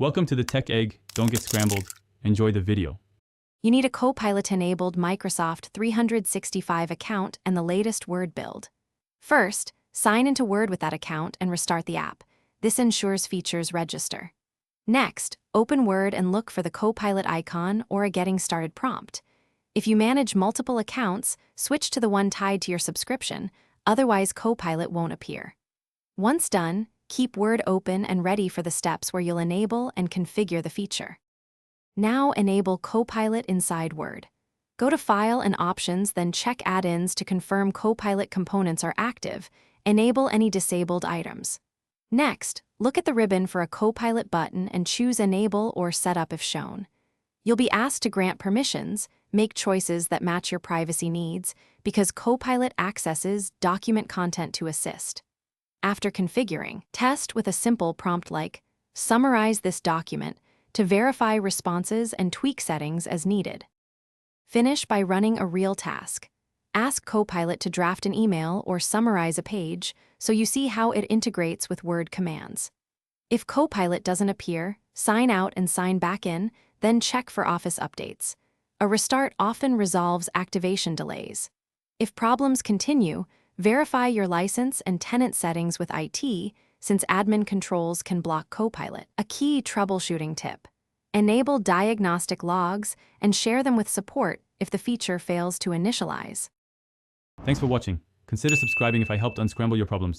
Welcome to the Tech Egg. Don't get scrambled. Enjoy the video. You need a Copilot-enabled Microsoft 365 account and the latest Word build. First, sign into Word with that account and restart the app. This ensures features register. Next, open Word and look for the Copilot icon or a Getting Started prompt. If you manage multiple accounts, switch to the one tied to your subscription, otherwise Copilot won't appear. Once done, keep Word open and ready for the steps where you'll enable and configure the feature. Now enable Copilot inside Word. Go to File and Options, then check Add-ins to confirm Copilot components are active. Enable any disabled items. Next, look at the ribbon for a Copilot button and choose Enable or Setup if shown. You'll be asked to grant permissions, make choices that match your privacy needs, because Copilot accesses document content to assist. After configuring, test with a simple prompt like, "Summarize this document," to verify responses and tweak settings as needed. Finish by running a real task. Ask Copilot to draft an email or summarize a page so you see how it integrates with Word commands. If Copilot doesn't appear, sign out and sign back in, then check for Office updates. A restart often resolves activation delays. If problems continue, verify your license and tenant settings with IT, since admin controls can block Copilot. A key troubleshooting tip: enable diagnostic logs and share them with support if the feature fails to initialize. Thanks for watching. Consider subscribing if I helped unscramble your problems.